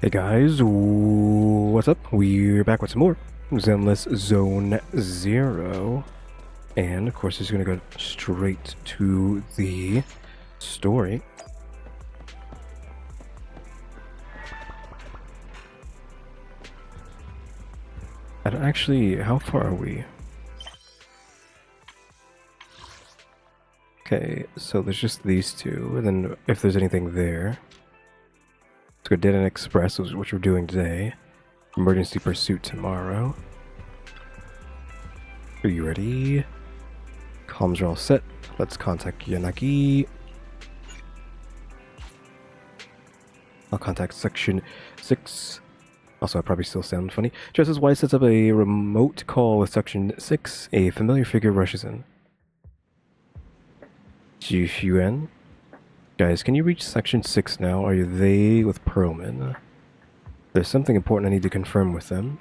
Hey guys, what's up? We're back with some more Zenless Zone Zero. And of course, it's gonna go straight to the story. And actually, how far are we? Okay, so there's just these two, and then if there's anything there. Let's go Dead End Express, which we're doing today. Emergency Pursuit tomorrow. Are you ready? Comms are all set. Let's contact Yanagi. I'll contact Section 6. Also, I probably still sound funny. Just as White sets up a remote call with Section 6, a familiar figure rushes in. Ji Yuan? Guys, can you reach Section 6 now? Are they with Perlman? There's something important I need to confirm with them.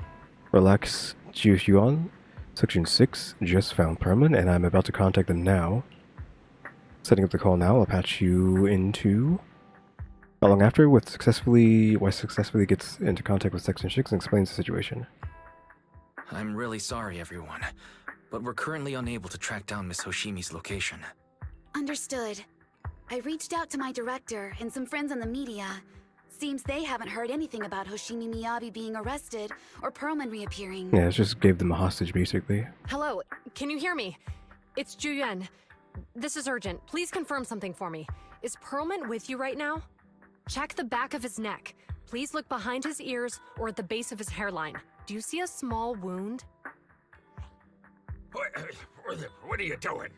Relax, Ji Yuan. Section 6 just found Perlman, and I'm about to contact them now. Setting up the call now, I'll patch you into... Not long after, White successfully gets into contact with Section 6 and explains the situation. I'm really sorry, everyone, but we're currently unable to track down Miss Hoshimi's location. Understood. I reached out to my director and some friends in the media. Seems they haven't heard anything about Hoshimi Miyabi being arrested or Perlman reappearing. Yeah, it just gave them a hostage, basically. Hello, can you hear me? It's Ju Yuan. This is urgent. Please confirm something for me. Is Perlman with you right now? Check the back of his neck. Please look behind his ears or at the base of his hairline. Do you see a small wound? What are you doing?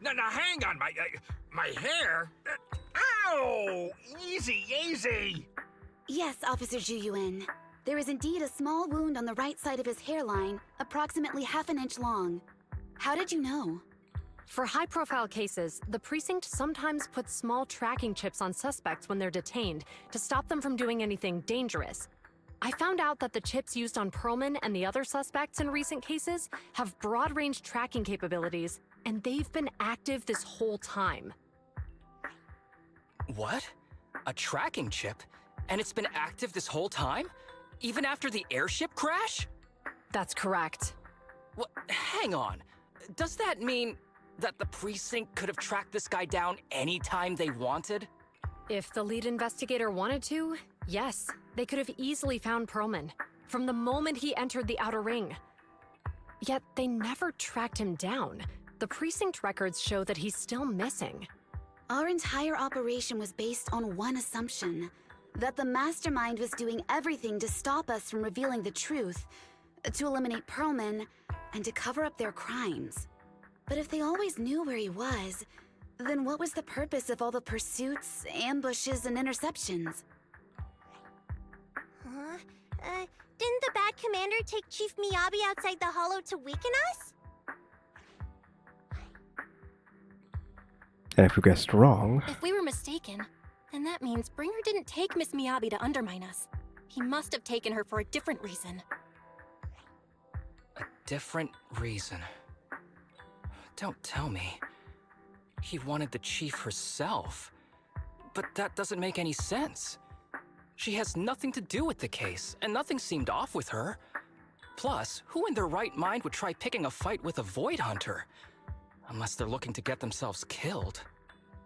Now hang on, my hair? Ow! Easy, easy! Yes, Officer Ju Yuan. There is indeed a small wound on the right side of his hairline, approximately half an inch long. How did you know? For high-profile cases, the precinct sometimes puts small tracking chips on suspects when they're detained to stop them from doing anything dangerous. I found out that the chips used on Perlman and the other suspects in recent cases have broad-range tracking capabilities, and they've been active this whole time. What? A tracking chip? And it's been active this whole time? Even after the airship crash? That's correct. What? Hang on. Does that mean that the precinct could have tracked this guy down anytime they wanted? If the lead investigator wanted to, yes, they could have easily found Perlman from the moment he entered the outer ring. Yet they never tracked him down. The precinct records show that he's still missing. Our entire operation was based on one assumption, that the mastermind was doing everything to stop us from revealing the truth, to eliminate Perlman, and to cover up their crimes. But if they always knew where he was, then what was the purpose of all the pursuits, ambushes, and interceptions? Didn't the bad commander take Chief Miyabi outside the hollow to weaken us? And if we guessed wrong... If we were mistaken, then that means Bringer didn't take Miss Miyabi to undermine us. He must have taken her for a different reason. A different reason? Don't tell me. He wanted the chief herself. But that doesn't make any sense. She has nothing to do with the case, and nothing seemed off with her. Plus, who in their right mind would try picking a fight with a Void Hunter? Unless they're looking to get themselves killed.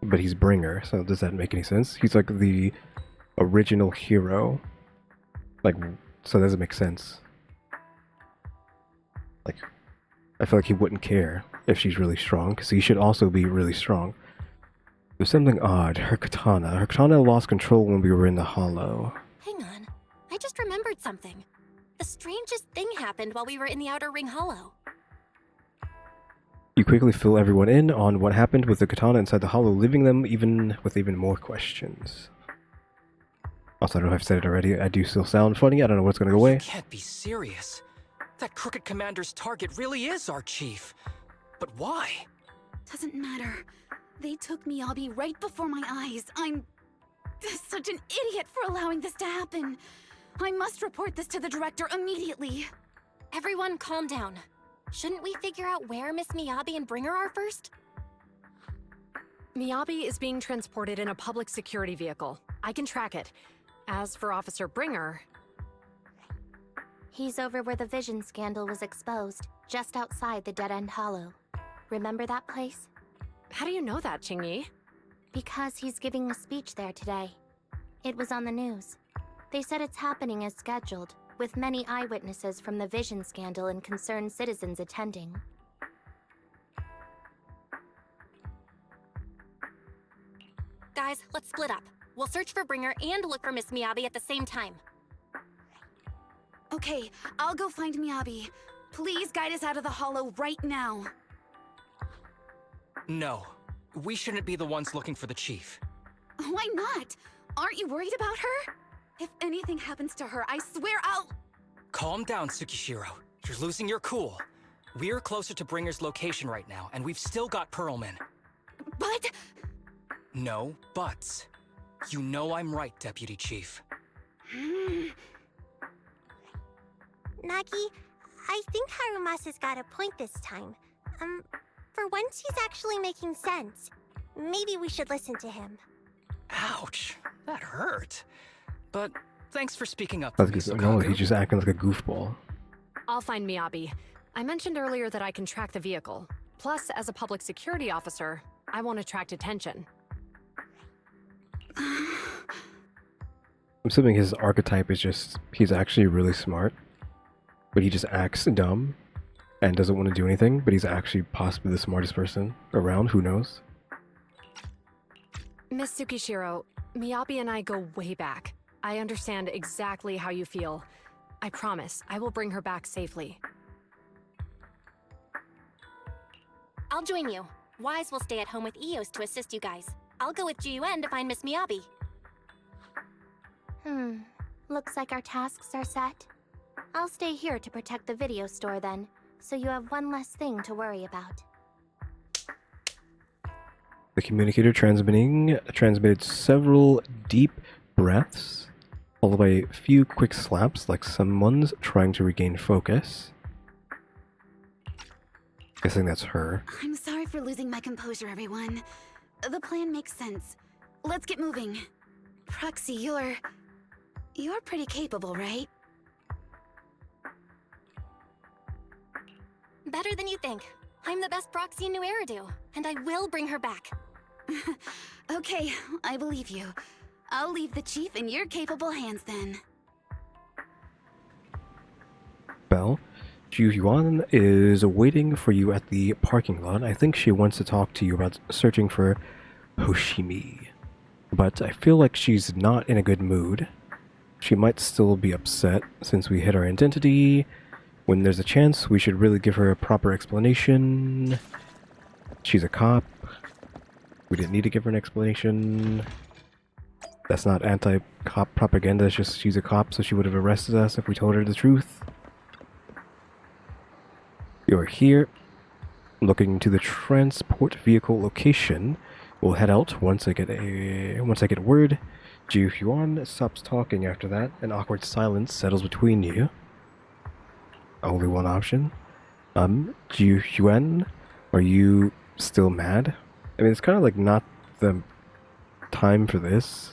But he's Bringer, so does that make any sense? He's like the original hero. Like, so that doesn't make sense. Like, I feel like he wouldn't care if she's really strong, because he should also be really strong. There's something odd. Her katana lost control when we were in the hollow. Hang on, I just remembered something. The strangest thing happened while we were in the Outer Ring Hollow. You quickly fill everyone in on what happened with the katana inside the hollow, leaving them with even more questions. Also, I don't know if I've said it already, I do still sound funny, I don't know what's gonna go away. You can't be serious. That crooked commander's target really is our chief. But why? Doesn't matter. They took Miyabi right before my eyes. I'm such an idiot for allowing this to happen. I must report this to the director immediately. Everyone calm down. Shouldn't we figure out where Miss Miyabi and Bringer are first? Miyabi is being transported in a public security vehicle. I can track it. As for Officer Bringer, He's over where the Vision scandal was exposed, just outside the Dead End Hollow. Remember that place? How do you know that, Qingyi? Because he's giving a speech there today. It was on the news. They said it's happening as scheduled, with many eyewitnesses from the Vision scandal and concerned citizens attending. Guys, let's split up. We'll search for Bringer and look for Miss Miyabi at the same time. Okay, I'll go find Miyabi. Please guide us out of the hollow right now. No, we shouldn't be the ones looking for the chief. Why not? Aren't you worried about her? If anything happens to her, I swear I'll... Calm down, Tsukishiro. You're losing your cool. We're closer to Bringer's location right now, and we've still got Pearlman. But... No buts. You know I'm right, Deputy Chief. Nagi, I think Harumasa's got a point this time. For once he's actually making sense. Maybe we should listen to him. Ouch, that hurt. But thanks for speaking up. That's good. No, he's just acting like a goofball. I'll find Miyabi. I mentioned earlier that I can track the vehicle. Plus, as a public security officer, I won't attract attention. I'm assuming his archetype is just, he's actually really smart, but he just acts dumb and doesn't want to do anything, but he's actually possibly the smartest person around, who knows? Miss Tsukishiro, Miyabi and I go way back. I understand exactly how you feel. I promise, I will bring her back safely. I'll join you. Wise will stay at home with Eos to assist you guys. I'll go with GUN to find Miss Miyabi. Looks like our tasks are set. I'll stay here to protect the video store then, so you have one less thing to worry about. The communicator transmitted several deep breaths, followed by a few quick slaps like someone's trying to regain focus. Guessing that's her. I'm sorry for losing my composure, everyone. The plan makes sense. Let's get moving. Proxy, you're pretty capable, right? Better than you think. I'm the best proxy in New Eridu, and I will bring her back. Okay, I believe you. I'll leave the chief in your capable hands then. Belle, Ju Yuan is waiting for you at the parking lot. I think she wants to talk to you about searching for Hoshimi. But I feel like she's not in a good mood. She might still be upset since we hid our identity. When there's a chance, we should really give her a proper explanation. She's a cop. We didn't need to give her an explanation. That's not anti-cop propaganda, it's just she's a cop, so she would have arrested us if we told her the truth. You're here, looking to the transport vehicle location. We'll head out once I get word. Ju Yuan stops talking after that. An awkward silence settles between you. Only one option. Ju Yuan, are you still mad? I mean, it's kind of like not the time for this.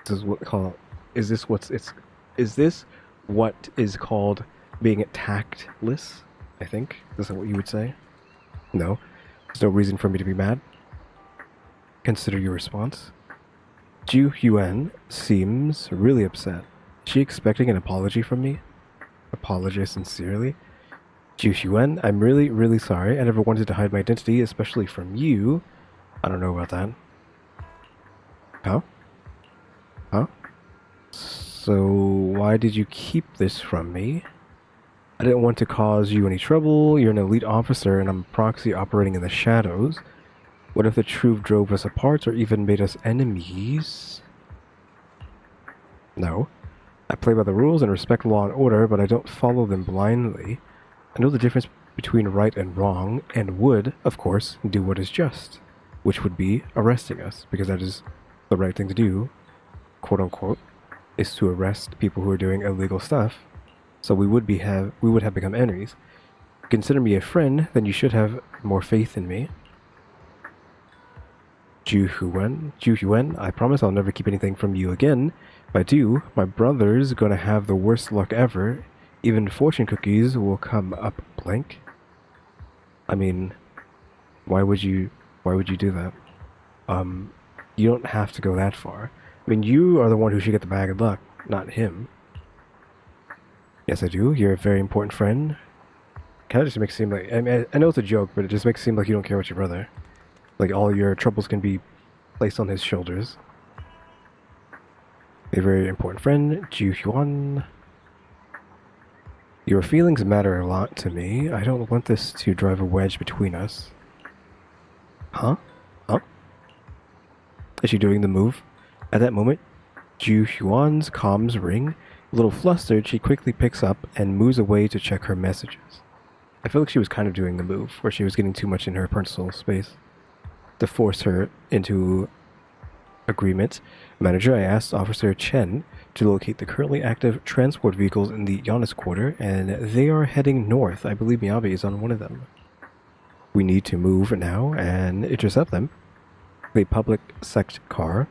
This is is this what is called being tactless? I think. Is that what you would say? No. There's no reason for me to be mad. Consider your response. Ju Yuan seems really upset. Is she expecting an apology from me? Apologize sincerely? Ju Yuan, I'm really, really sorry. I never wanted to hide my identity, especially from you. I don't know about that. Huh? Huh? So why did you keep this from me? I didn't want to cause you any trouble. You're an elite officer and I'm a proxy operating in the shadows. What if the truth drove us apart or even made us enemies? No. I play by the rules and respect law and order, but I don't follow them blindly. I know the difference between right and wrong, and would, of course, do what is just, which would be arresting us, because that is the right thing to do, quote-unquote, is to arrest people who are doing illegal stuff. So we would have become enemies. Consider me a friend, then you should have more faith in me. Ju Yuan, I promise I'll never keep anything from you again. If I do, my brother's gonna have the worst luck ever. even fortune cookies will come up blank. I mean, why would you do that? You don't have to go that far. I mean, you are the one who should get the bag of luck, not him. Yes, I do. You're a very important friend. Kind of just makes it seem like, I mean, I know it's a joke, but it just makes it seem like you don't care about your brother. Like all your troubles can be placed on his shoulders. A very important friend, Ju Hyun. Your feelings matter a lot to me. I don't want this to drive a wedge between us. Huh? Huh? Is she doing the move? At that moment, Ju Hyun's comms ring. A little flustered, she quickly picks up and moves away to check her messages. I feel like she was kind of doing the move, where she was getting too much in her personal space. To force her into agreement, Manager, I asked Officer Chen to locate the currently active transport vehicles in the Giannis quarter, and they are heading north. I believe Miyabi is on one of them. We need to move now and intercept them. The public sect car.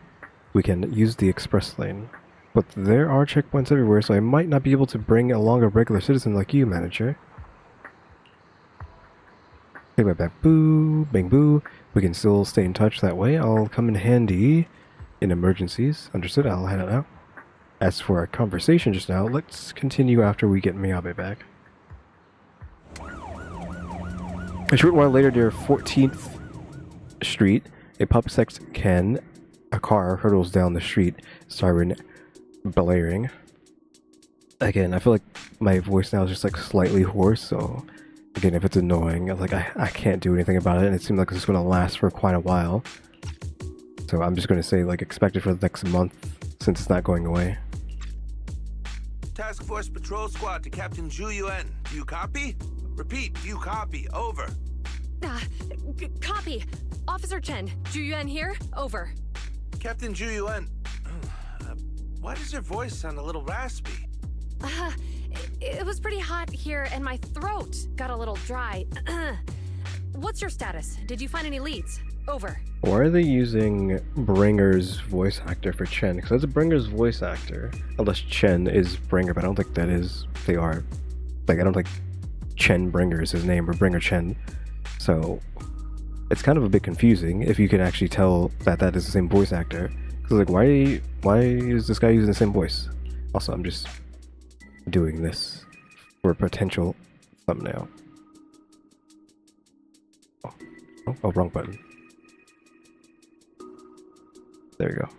We can use the express lane. But there are checkpoints everywhere, so I might not be able to bring along a regular citizen like you, Manager. Take my back, boo, bang boo. We can still stay in touch that way. I'll come in handy in emergencies. Understood, I'll head out now. As for our conversation just now, let's continue after we get Miyabi back. A short while later, near 14th Street, a public sect a car hurtles down the street, siren blaring. Again, I feel like my voice now is just like slightly hoarse, so again, if it's annoying, like I can't do anything about it, and it seems like it's going to last for quite a while. So I'm just going to say, like, expect it for the next month, since it's not going away. Task Force Patrol Squad to Captain Ju Yuen. Do you copy? Repeat, do you copy? Over. Copy. Officer Chen, Ju Yuen here. Over. Captain Ju Yuen. Why does your voice sound a little raspy? It was pretty hot here, and my throat got a little dry. What's your status? Did you find any leads? Over. Why are they using Bringer's voice actor for Chen? Because that's Bringer's voice actor. Unless Chen is Bringer, but I don't think that is. They are. Like, I don't think Chen Bringer is his name, or Bringer Chen. So, it's kind of a bit confusing if you can actually tell that that is the same voice actor. Because, like, why is this guy using the same voice? Also, I'm just doing this for a potential thumbnail. Oh, wrong button. There you go.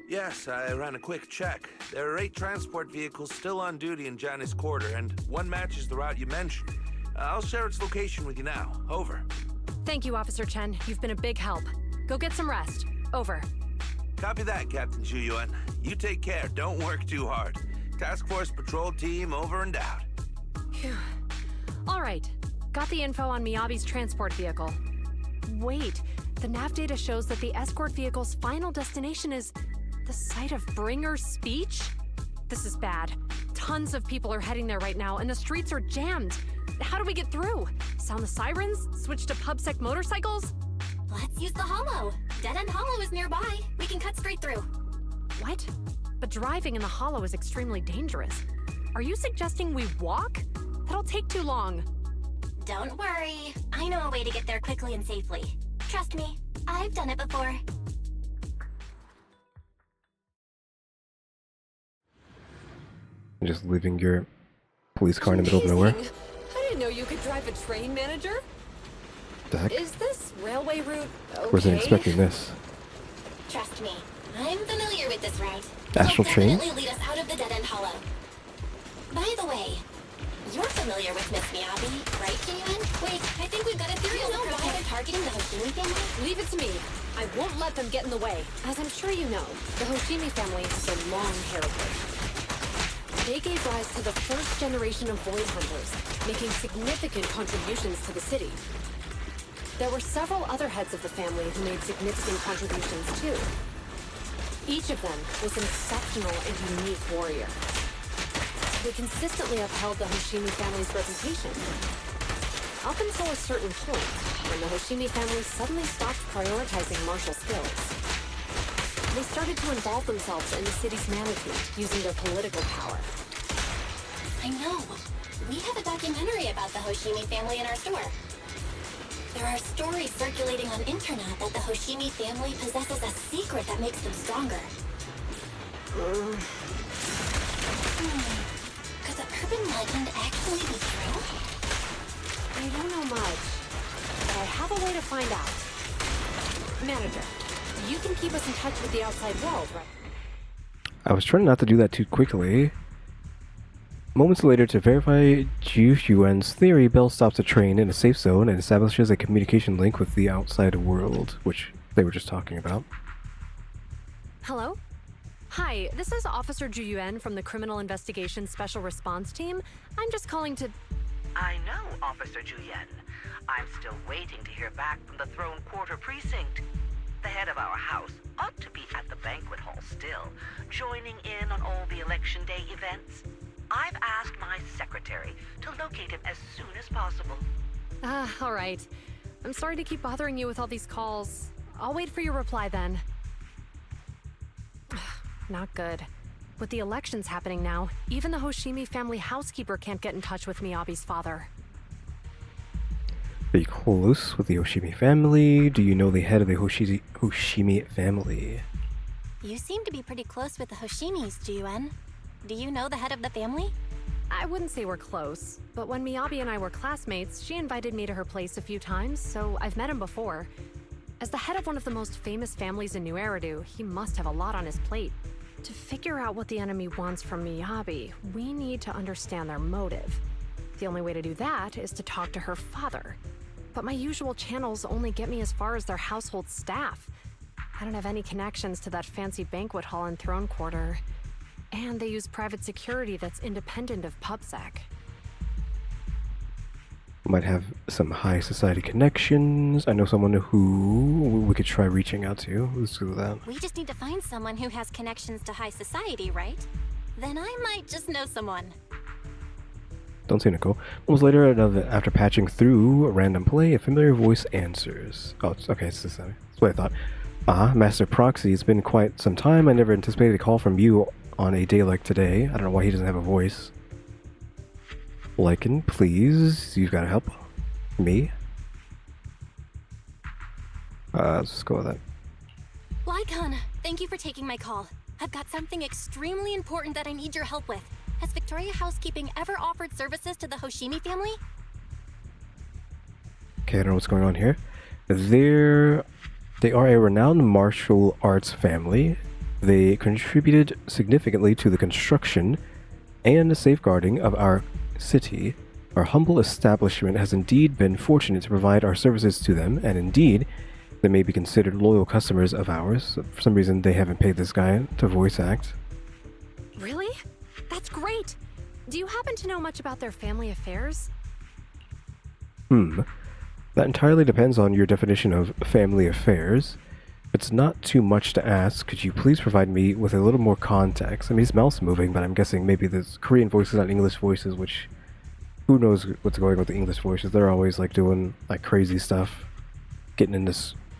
Yes, I ran a quick check. There are 8 transport vehicles still on duty in Janice Quarter, and one matches the route you mentioned. I'll share its location with you now. Over. Thank you, Officer Chen. You've been a big help. Go get some rest. Over. Copy that, Captain Ju Yuen. You take care. Don't work too hard. Task Force Patrol Team over and out. Phew. All right. Got the info on Miyabi's transport vehicle. Wait, the nav data shows that the escort vehicle's final destination is the site of Bringer's speech? This is bad. Tons of people are heading there right now, and the streets are jammed. How do we get through? Sound the sirens? Switch to PubSec motorcycles? Let's use the hollow. Dead End Hollow is nearby. We can cut straight through. What? But driving in the hollow is extremely dangerous. Are you suggesting we walk? That'll take too long. Don't worry. I know a way to get there quickly and safely. Trust me, I've done it before. Just leaving your police car in the middle of nowhere. I didn't know you could drive a train, Manager. The heck? Is this railway route okay? Wasn't expecting this. Trust me, I'm familiar with this route. Astral It'll train? definitely lead us out of the Dead End Hollow. By the way, you're familiar with Miss Miyabi, right, Kyuuties? Wait, I think we've got a theory. Do you know why they're targeting the Hoshimi family? Leave it to me. I won't let them get in the way. As I'm sure you know, the Hoshimi family has a long heritage. They gave rise to the first generation of void hunters, making significant contributions to the city. There were several other heads of the family who made significant contributions too. Each of them was an exceptional and unique warrior. They consistently upheld the Hoshimi family's reputation. Up until a certain point, when the Hoshimi family suddenly stopped prioritizing martial skills. They started to involve themselves in the city's management, using their political power. I know. We have a documentary about the Hoshimi family in our store. There are stories circulating on internet that the Hoshimi family possesses a secret that makes them stronger. Could the urban legend actually be true? I don't know much, but I have a way to find out. Manager, you can keep us in touch with the outside world, right? I was trying not to do that too quickly. Moments later, to verify Jiu Yuan's theory, Bell stops a train in a safe zone and establishes a communication link with the outside world, which they were just talking about. Hello? Hi, this is Officer Ju Yuan from the Criminal Investigation Special Response Team. I'm just calling to... I know, Officer Ju Yuan. I'm still waiting to hear back from the Throne Quarter Precinct. The head of our house ought to be at the banquet hall still, joining in on all the Election Day events. I've asked my secretary to locate him as soon as possible. All right. I'm sorry to keep bothering you with all these calls. I'll wait for your reply then. Not good. With the elections happening now, even the Hoshimi family housekeeper can't get in touch with Miyabi's father. Are you close with the Hoshimi family? Do you know the head of the Hoshimi family? You seem to be pretty close with the Hoshimis, Ju-en. Do you know the head of the family? I wouldn't say we're close, but when Miyabi and I were classmates, she invited me to her place a few times, so I've met him before. As the head of one of the most famous families in New Eridu, he must have a lot on his plate. To figure out what the enemy wants from Miyabi, we need to understand their motive. The only way to do that is to talk to her father. But my usual channels only get me as far as their household staff. I don't have any connections to that fancy banquet hall in Throne Quarter. And they use private security that's independent of PubSec. Might have some high society connections. I know someone who we could try reaching out to. Let's do that. We just need to find someone who has connections to high society, right? Then I might just know someone. Don't say Nicole. Moments later, after patching through a random play, a familiar voice answers. Oh, it's, okay, it's this. That's what I thought. Master Proxy, it's been quite some time. I never anticipated a call from you on a day like today. I don't know why he doesn't have a voice. Lycan, please. You've got to help me. Let's just go with that. Lycan, thank you for taking my call. I've got something extremely important that I need your help with. Has Victoria Housekeeping ever offered services to the Hoshimi family? Okay, I don't know what's going on here. They are a renowned martial arts family. They contributed significantly to the construction and the safeguarding of our city. Our humble establishment has indeed been fortunate to provide our services to them, and indeed, they may be considered loyal customers of ours. For some reason, they haven't paid this guy to voice act. Really? That's great! Do you happen to know much about their family affairs? That entirely depends on your definition of family affairs. If it's not too much to ask, could you please provide me with a little more context? I mean, his mouth's moving, but I'm guessing maybe there's Korean voices, not English voices, which... who knows what's going on with the English voices? They're always, like, doing, like, crazy stuff. Getting into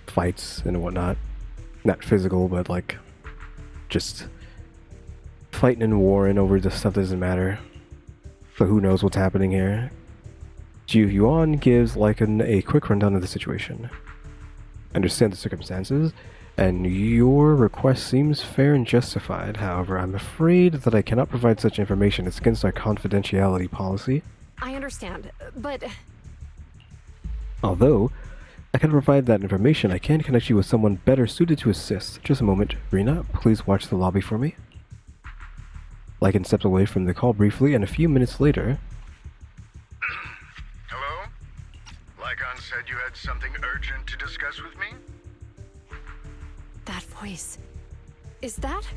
fights and whatnot. Not physical, but, like, just... fighting and warring over this stuff doesn't matter. So who knows what's happening here. Jiu Yuan gives Lycan a quick rundown of the situation. Understand the circumstances, and your request seems fair and justified. However, I'm afraid that I cannot provide such information. It's against our confidentiality policy. I understand, but... Although, I can provide that information, I can connect you with someone better suited to assist. Just a moment, Rena, please watch the lobby for me. Lycan stepped away from the call briefly, and a few minutes later... Hello? Lycan said you had something urgent to discuss with me? That voice... is that?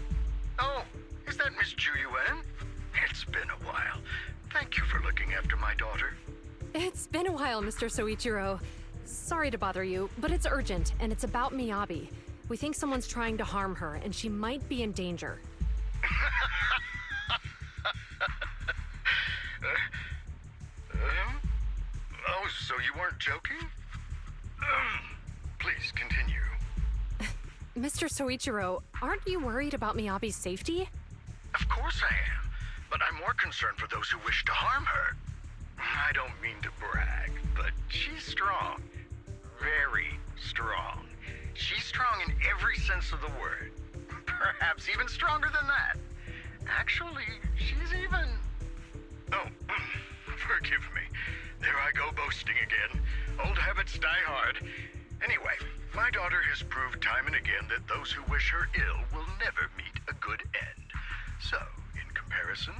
Oh, is that Miss Ju Yuan? It's been a while. Thank you for looking after my daughter. It's been a while, Mr. Soichiro. Sorry to bother you, but it's urgent, and it's about Miyabi. We think someone's trying to harm her, and she might be in danger. Oh, so you weren't joking? Please continue. Mr. Soichiro, aren't you worried about Miyabi's safety? Of course I am, but I'm more concerned for those who wish to harm her. I don't mean to brag, but she's strong. Very strong. She's strong in every sense of the word. Perhaps even stronger than that. Actually, she's even... Oh, forgive me. There I go boasting again. Old habits die hard. Anyway, my daughter has proved time and again that those who wish her ill will never meet a good end. So, in comparison,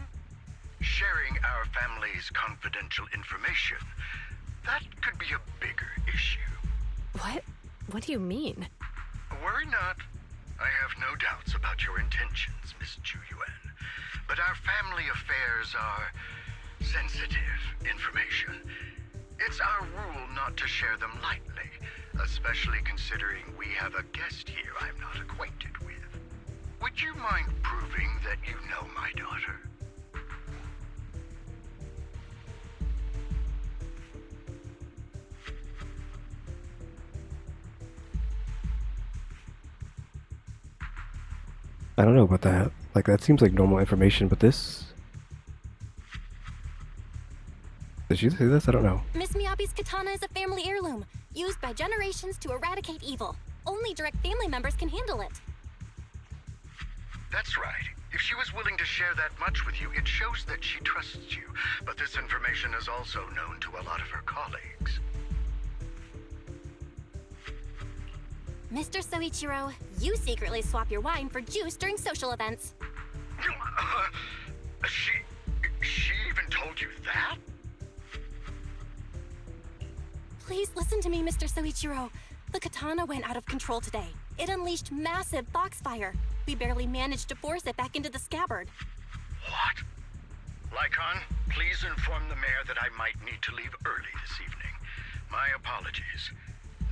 sharing our family's confidential information, that could be a bigger issue. What? What do you mean? Worry not. I have no doubts about your intentions, Miss Ju-Yuan. But our family affairs are sensitive information. It's our rule not to share them lightly, especially considering we have a guest here I'm not acquainted with. Would you mind proving that you know my daughter? I don't know about that. Like, that seems like normal information, but this... Did she say this? I don't know. Miss Miyabi's katana is a family heirloom, used by generations to eradicate evil. Only direct family members can handle it. That's right. If she was willing to share that much with you, it shows that she trusts you. But this information is also known to a lot of her colleagues. Mr. Soichiro, you secretly swap your wine for juice during social events. She even told you that? Please listen to me, Mr. Soichiro. The katana went out of control today. It unleashed massive foxfire. We barely managed to force it back into the scabbard. What? Lycon, please inform the mayor that I might need to leave early this evening. My apologies.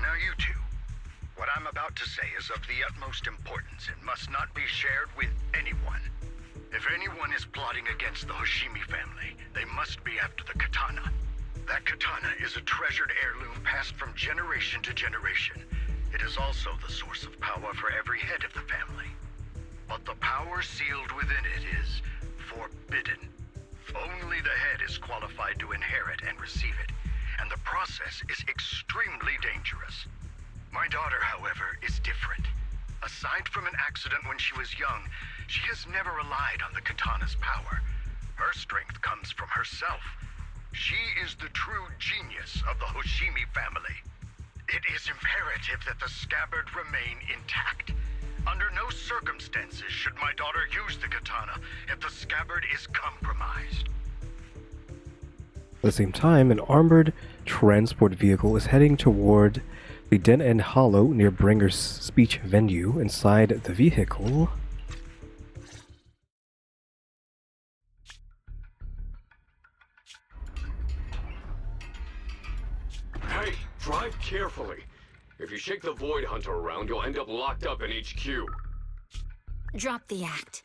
Now you two. What I'm about to say is of the utmost importance and must not be shared with anyone. If anyone is plotting against the Hoshimi family, they must be after the katana. That katana is a treasured heirloom passed from generation to generation. It is also the source of power for every head of the family. But the power sealed within it is forbidden. Only the head is qualified to inherit and receive it, and the process is extremely dangerous. My daughter, however, is different. Aside from an accident when she was young, she has never relied on the katana's power. Her strength comes from herself. She is the true genius of the Hoshimi family. It is imperative that the scabbard remain intact. Under no circumstances should my daughter use the katana if the scabbard is compromised. At the same time, an armored transport vehicle is heading toward the Den End Hollow near Bringer's speech venue. Inside the vehicle... Hey, drive carefully. If you shake the Void Hunter around, you'll end up locked up in HQ. Drop the act.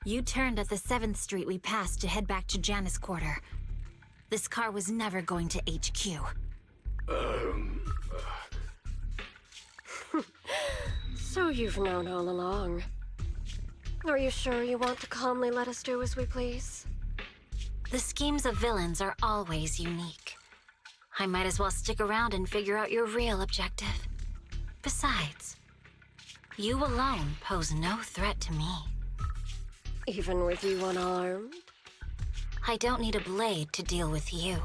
You turned at the 7th Street we passed to head back to Janus Quarter. This car was never going to HQ. So you've known all along. Are you sure you want to calmly let us do as we please? The schemes of villains are always unique. I might as well stick around and figure out your real objective. Besides, you alone pose no threat to me. Even with you unarmed? I don't need a blade to deal with you.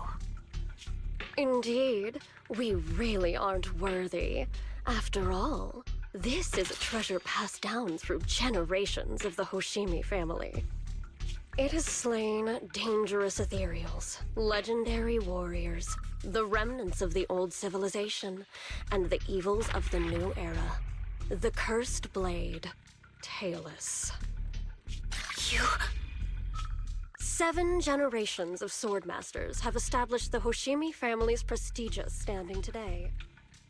Indeed, we really aren't worthy. After all, this is a treasure passed down through generations of the Hoshimi family. It has slain dangerous ethereals, legendary warriors, the remnants of the old civilization, and the evils of the new era. The cursed blade, Tailless. You... 7 generations of swordmasters have established the Hoshimi family's prestigious standing today.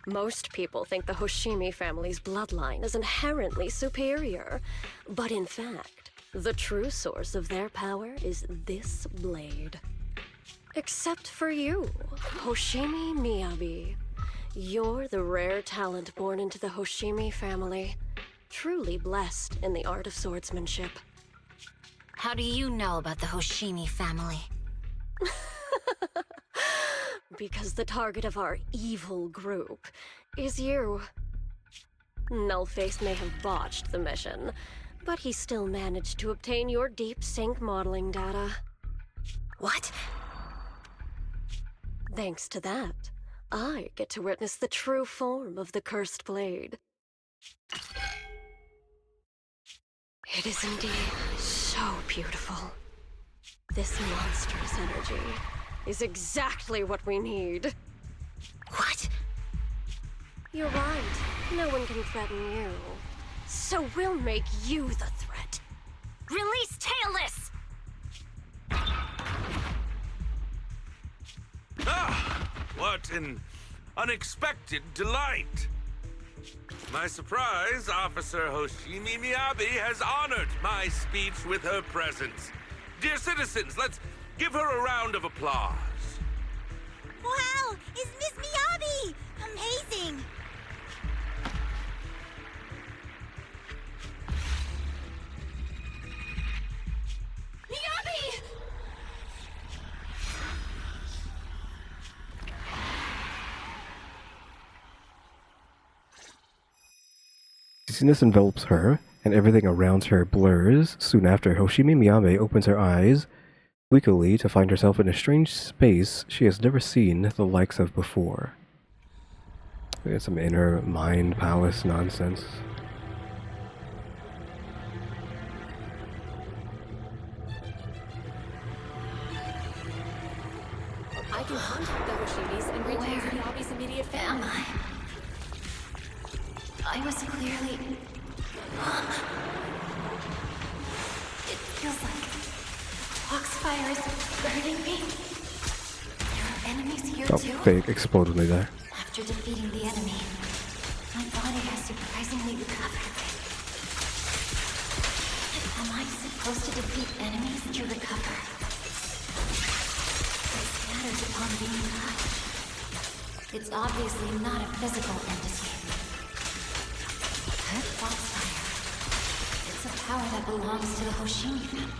Most people think the Hoshimi family's bloodline is inherently superior, but in fact, the true source of their power is this blade. Except for you, Hoshimi Miyabi. You're the rare talent born into the Hoshimi family. Truly blessed in the art of swordsmanship. How do you know about the Hoshimi family? Because the target of our evil group is you. Nullface may have botched the mission, but he still managed to obtain your deep sync modeling data. What? Thanks to that, I get to witness the true form of the cursed blade. It is indeed so beautiful. This monstrous energy is exactly what we need. What? You're right. No one can threaten you. So we'll make you the threat. Release Tailless! Ah! What an unexpected delight! My surprise, Officer Hoshimi Miyabi has honored my speech with her presence. Dear citizens, let's give her a round of applause. Wow! Is Miss Miyabi? Amazing! Miyabi! Dizziness envelops her, and everything around her blurs. Soon after, Hoshimi Miyabi opens her eyes weakly to find herself in a strange space she has never seen the likes of before. It's some inner mind palace nonsense. I can contact the Hoshimis and reach out to Miyabi's immediate family. I was clearly... It feels like Foxfire is burning me. There are enemies here too? Fake exploded me there. After defeating the enemy, my body has surprisingly recovered. Am I supposed to defeat enemies to recover? It scatters upon being touched. It's obviously not a physical entity. Foxfire. It's a power that belongs to the Hoshimi family.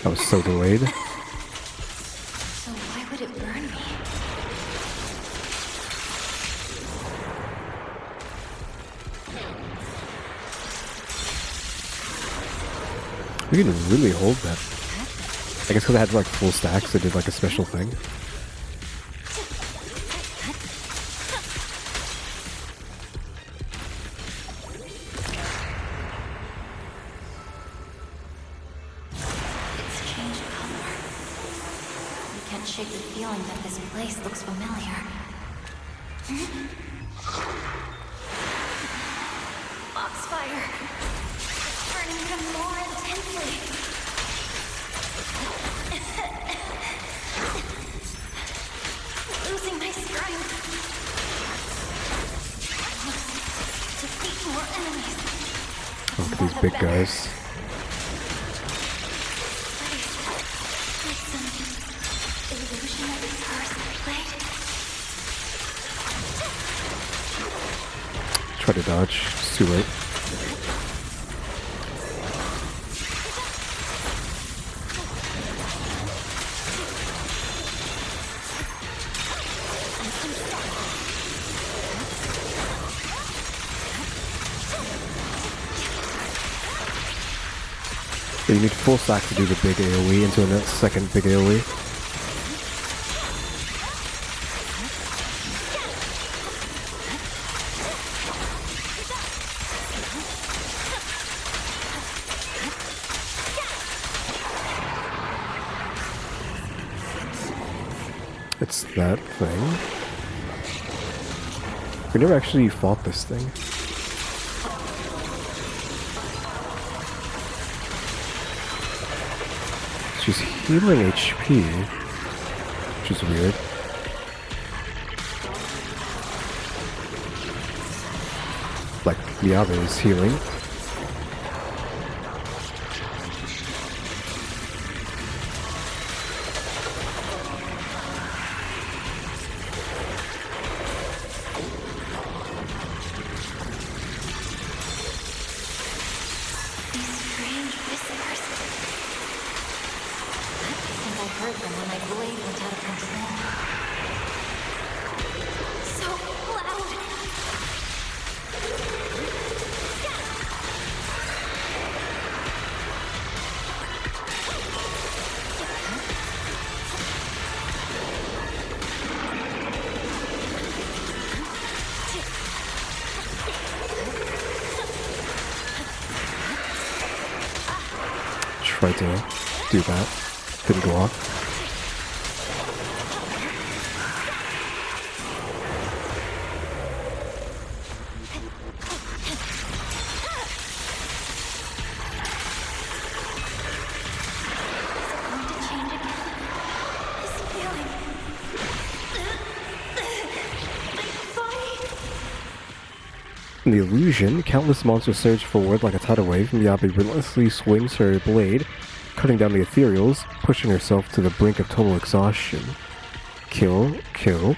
I was so delayed. So why would it burn me? We can really hold that. I guess because I had like full stacks, it did like a special thing. Shake the feeling that this place looks familiar. Foxfire. It's burning even more intensely. Losing my strength. I must defeat more enemies. Look at these big guys. Try to dodge. It's too late. You need full stack to do the big AoE into a second big AoE. It's that thing. We never actually fought this thing. She's healing HP, which is weird. Like, Miyabi is healing. heard them when my blade went out of control. So loud! Tried to do that. Didn't go off. In the illusion, countless monsters surge forward like a tidal wave. Miyabi relentlessly swings her blade, cutting down the ethereals, pushing herself to the brink of total exhaustion. Kill, kill.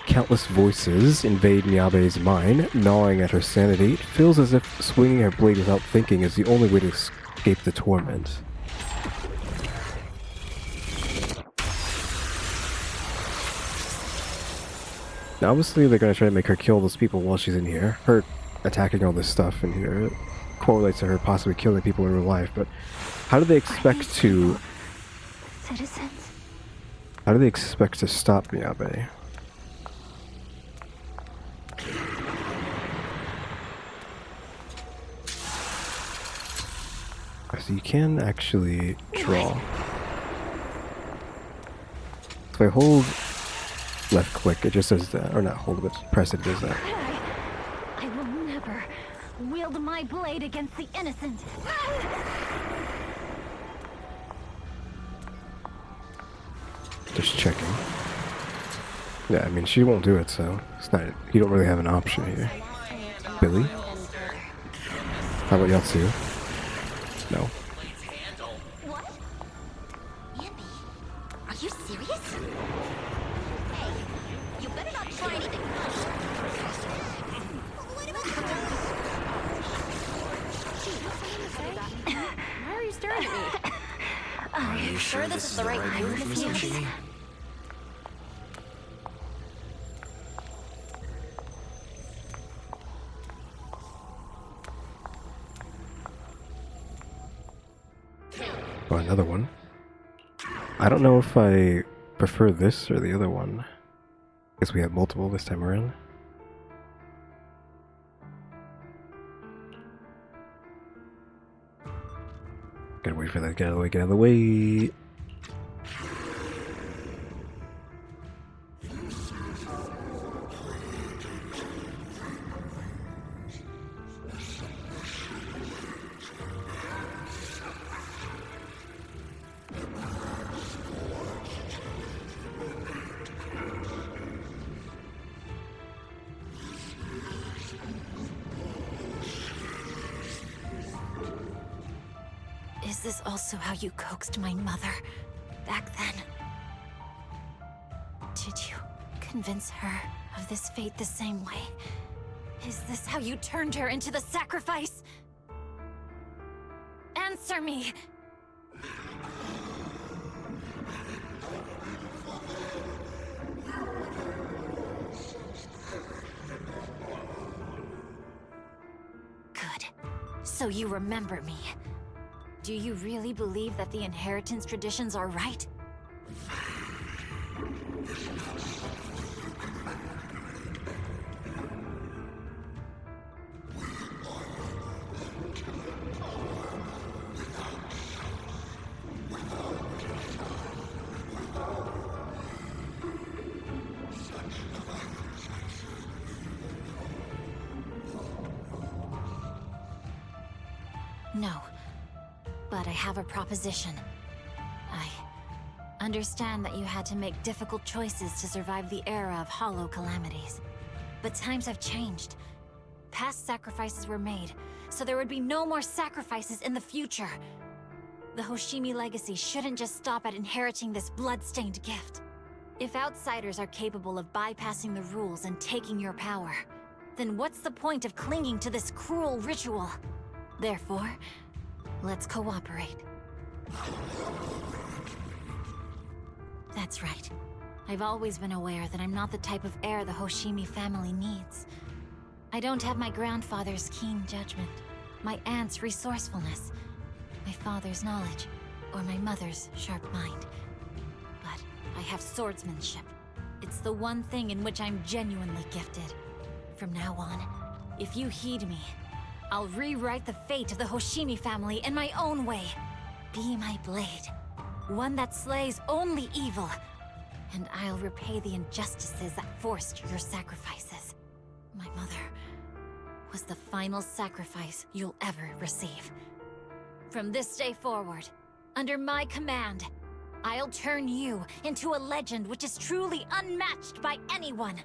Countless voices invade Miyabi's mind, gnawing at her sanity. It feels as if swinging her blade without thinking is the only way to escape the torment. Now obviously they're gonna try to make her kill those people while she's in here. Her attacking all this stuff in here correlates to her possibly killing people in real life, but how do they expect to... Citizens. How do they expect to stop Miyabi? So you can actually draw. If I hold left click, it just says that, or not hold, but press it, it does that. I will never wield my blade against the innocent. Just checking. Yeah, I mean, she won't do it, so it's not, you don't really have an option here. Billy? How about Yatsu? No. What? Andy, are you serious? Hey, you better not try anything. Why are you staring at me? Are you sure this is the right move, Miss Hoshimi? Oh, another one. I don't know if I prefer this or the other one. Guess we have multiple this time around. Gotta wait for that. Get out of the way. Get out of the way. Is this also how you coaxed my mother back then? Did you convince her of this fate the same way? Is this how you turned her into the sacrifice? Answer me! Good. So you remember me. Do you really believe that the inheritance traditions are right? No. But I have a proposition. I understand that you had to make difficult choices to survive the era of hollow calamities. But times have changed. Past sacrifices were made, so there would be no more sacrifices in the future. The Hoshimi legacy shouldn't just stop at inheriting this blood-stained gift. If outsiders are capable of bypassing the rules and taking your power, then what's the point of clinging to this cruel ritual? Therefore, let's cooperate. That's right. I've always been aware that I'm not the type of heir the Hoshimi family needs. I don't have my grandfather's keen judgment, my aunt's resourcefulness, my father's knowledge, or my mother's sharp mind. But I have swordsmanship. It's the one thing in which I'm genuinely gifted. From now on, if you heed me, I'll rewrite the fate of the Hoshimi family in my own way. Be my blade, one that slays only evil, and I'll repay the injustices that forced your sacrifices. My mother was the final sacrifice you'll ever receive. From this day forward, under my command, I'll turn you into a legend which is truly unmatched by anyone.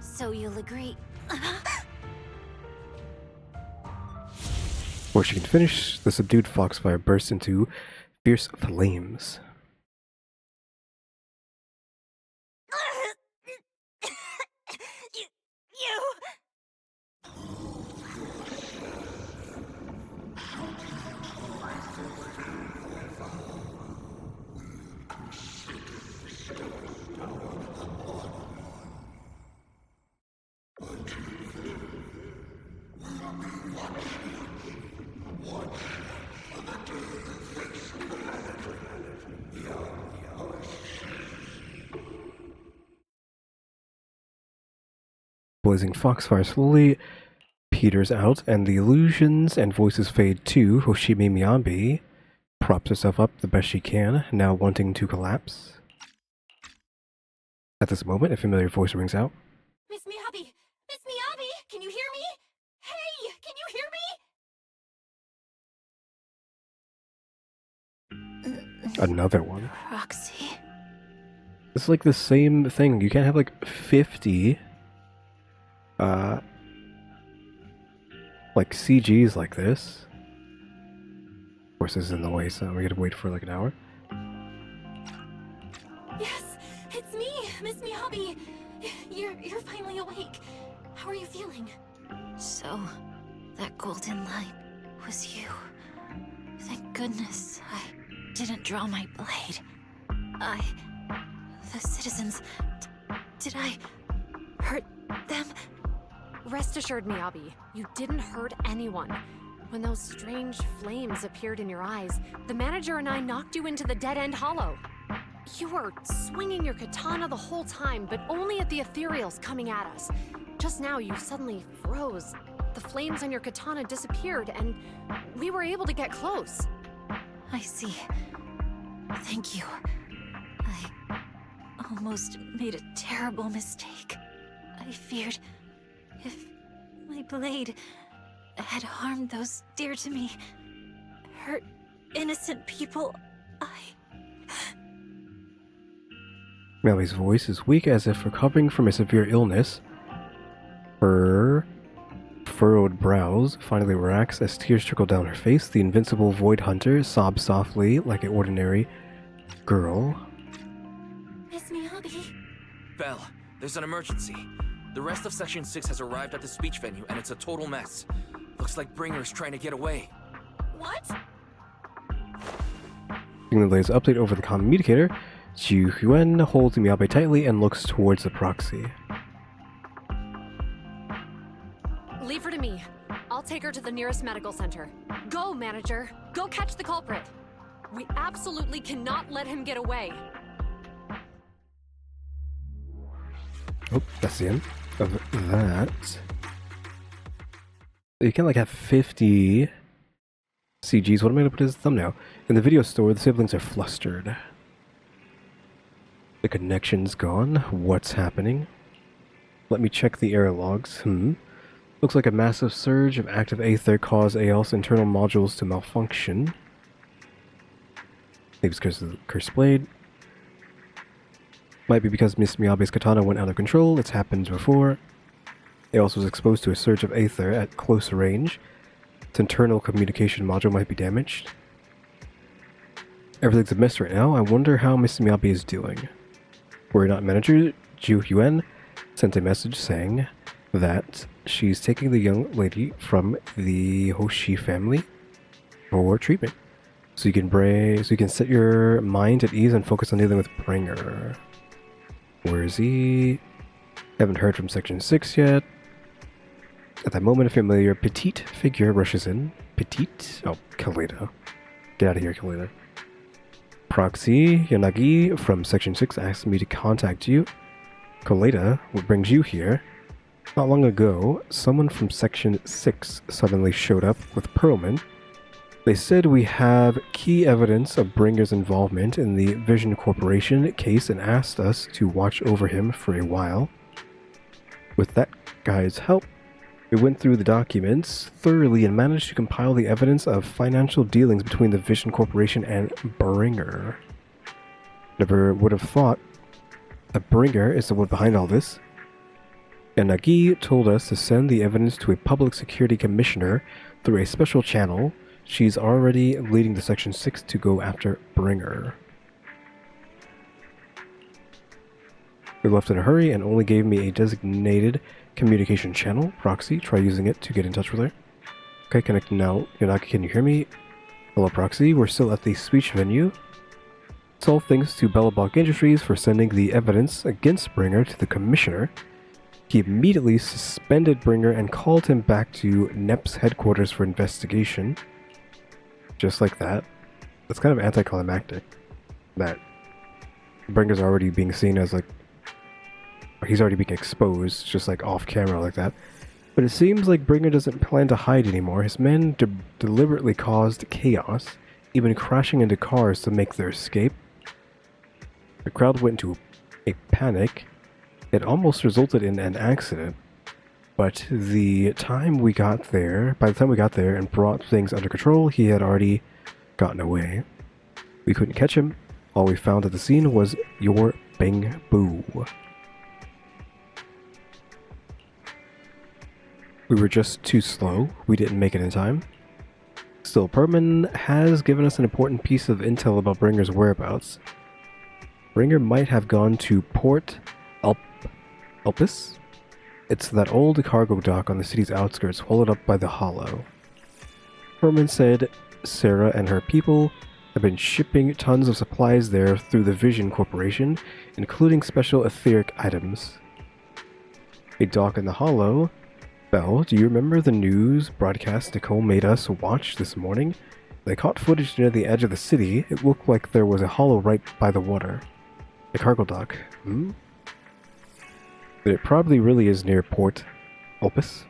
So you'll agree? Before she can finish, the subdued foxfire bursts into fierce flames. Blazing foxfire slowly peters out, and the illusions and voices fade to Hoshimi Miyabi props herself up the best she can, now wanting to collapse. At this moment, a familiar voice rings out. Miss Miyabi! Miss Miyabi! Can you hear me? Hey! Can you hear me? Another one. Roxy. It's like the same thing. You can't have like 50 like CGs like this. Of course, this is in the way, so we gotta wait for like an hour. Yes, it's me, Miss Miyabi. You're finally awake. How are you feeling? So, that golden light was you. Thank goodness I didn't draw my blade. The citizens, did I hurt them? Rest assured, Miyabi, you didn't hurt anyone. When those strange flames appeared in your eyes, the manager and I knocked you into the dead-end hollow. You were swinging your katana the whole time, but only at the ethereals coming at us. Just now, you suddenly froze. The flames on your katana disappeared, and we were able to get close. I see. Thank you. I almost made a terrible mistake. I feared if my blade had harmed those dear to me, hurt innocent people, Melly's voice is weak as if recovering from a severe illness. Her furrowed brows finally relax as tears trickle down her face. The invincible Void Hunter sobs softly like an ordinary girl. Miss Miyabi? Belle, there's an emergency. The rest of Section 6 has arrived at the speech venue, and it's a total mess. Looks like Bringer's trying to get away. What? Seeing the latest update over the common communicator, Jiu Huan holds Miyabi tightly and looks towards the proxy. Leave her to me. I'll take her to the nearest medical center. Go, manager. Go catch the culprit. We absolutely cannot let him get away. Oh, that's the end of that. You can't like have 50 CGs. What am I gonna put as a thumbnail? In the video store, the siblings are flustered. The connection's gone. What's happening? Let me check the error logs. Looks like a massive surge of active aether caused AL's internal modules to malfunction. Maybe it's because of the cursed blade. Might be because Miss Miyabi's katana went out of control. It's happened before. It also was exposed to a surge of aether at close range. Its internal communication module might be damaged. Everything's a mess right now. I wonder how Miss Miyabi is doing. We're not manager Ju Yuan sent a message saying that she's taking the young lady from the Hoshi family for treatment. So you can set your mind at ease and focus on dealing with Bringer. Where is he? Haven't heard from Section 6 yet. At that moment, a familiar petite figure rushes in. Petite? Oh, Kaleda. Get out of here, Kaleda. Proxy Yanagi from Section 6 asked me to contact you. Kaleda, what brings you here? Not long ago, someone from Section 6 suddenly showed up with Pearlman. They said we have key evidence of Bringer's involvement in the Vision Corporation case and asked us to watch over him for a while. With that guy's help, we went through the documents thoroughly and managed to compile the evidence of financial dealings between the Vision Corporation and Bringer. Never would have thought that Bringer is the one behind all this. Yanagi told us to send the evidence to a public security commissioner through a special channel. She's already leading the Section 6 to go after Bringer. We left in a hurry and only gave me a designated communication channel. Proxy, try using it to get in touch with her. Okay, connect now. Yanagi, can you hear me? Hello, Proxy. We're still at the speech venue. It's all thanks to Bellabach Industries for sending the evidence against Bringer to the commissioner. He immediately suspended Bringer and called him back to NEP's headquarters for investigation. Just like that. That's kind of anticlimactic. That Bringer's already being seen as like... he's already being exposed, just like off camera like that. But it seems like Bringer doesn't plan to hide anymore. His men deliberately caused chaos, even crashing into cars to make their escape. The crowd went into a panic. It almost resulted in an accident. But by the time we got there and brought things under control, he had already gotten away. We couldn't catch him. All we found at the scene was your Bing Boo. We were just too slow. We didn't make it in time. Still, Perman has given us an important piece of intel about Bringer's whereabouts. Bringer might have gone to Port Elpis? It's that old cargo dock on the city's outskirts, swallowed up by the Hollow. Perman said Sarah and her people have been shipping tons of supplies there through the Vision Corporation, including special etheric items. A dock in the Hollow. Belle, do you remember the news broadcast Nicole made us watch this morning? They caught footage near the edge of the city. It looked like there was a hollow right by the water. A cargo dock. But it probably really is near Port Elpis.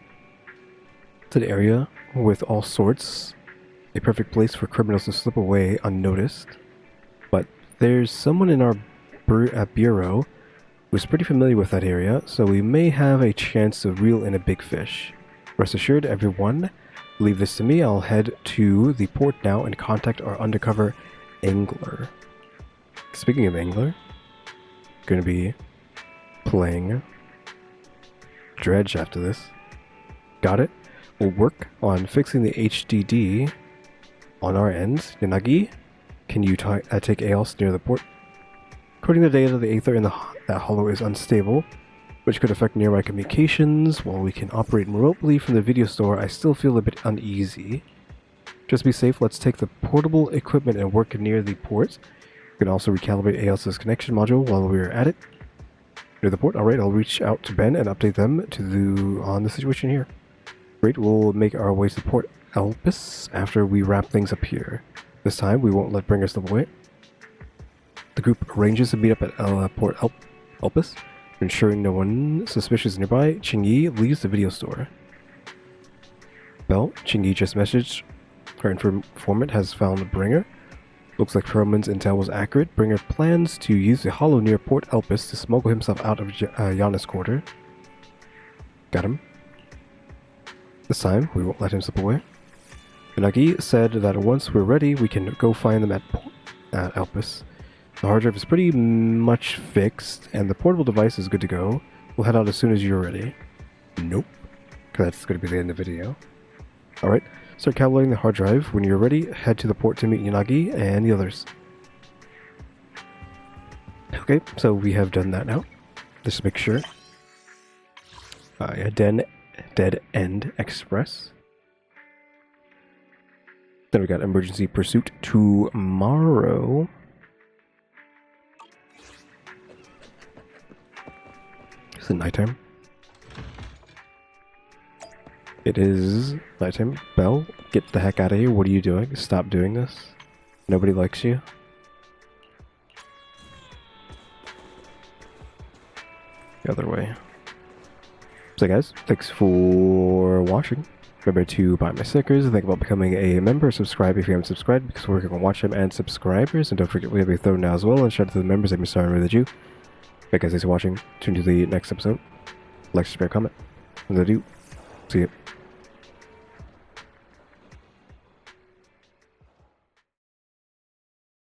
It's an area with all sorts. A perfect place for criminals to slip away unnoticed. But there's someone in our bureau who's pretty familiar with that area, so we may have a chance to reel in a big fish. Rest assured, everyone, leave this to me. I'll head to the port now and contact our undercover angler. Speaking of angler, going to be playing Dredge after this. Got it? We'll work on fixing the HDD on our end. Yanagi, can you take ALS near the port? According to the data, the aether in that hollow is unstable, which could affect nearby communications. While we can operate remotely from the video store, I still feel a bit uneasy. Just to be safe, let's take the portable equipment and work near the port. We can also recalibrate ALS's connection module while we're at it. Near the port, alright, I'll reach out to Ben and update them on the situation here. Great, we'll make our way to Port Elpis after we wrap things up here. This time, we won't let Bringer slip away. The group arranges to meet up at Port Elpis, ensuring no one suspicious nearby. Qingyi leaves the video store. Bell, Qingyi just messaged. Her informant has found Bringer. Looks like Perlman's intel was accurate. Bringer plans to use the hollow near Port Elpis to smuggle himself out of Yana's quarter. Got him. This time, we won't let him slip away. Yanagi said that once we're ready, we can go find them at Elpis. The hard drive is pretty much fixed, and the portable device is good to go. We'll head out as soon as you're ready. Nope. Because that's going to be the end of the video. Alright, start calibrating the hard drive. When you're ready, head to the port to meet Yanagi and the others. Okay, so we have done that now. Just to make sure. Yeah, Dead End Express. Then we got Emergency Pursuit tomorrow. Is it nighttime? It is nighttime. Belle, get the heck out of here. What are you doing? Stop doing this. Nobody likes you. The other way. So guys, thanks for watching. Remember to buy my stickers, think about becoming a member, subscribe if you haven't subscribed, because we're working on watch time and subscribers, and don't forget we have a throne now as well, and shout out to the members, EmmyStarr and RaleyDrew. Okay guys, thanks for watching, tune to the next episode, like, subscribe, comment, and I do. See ya.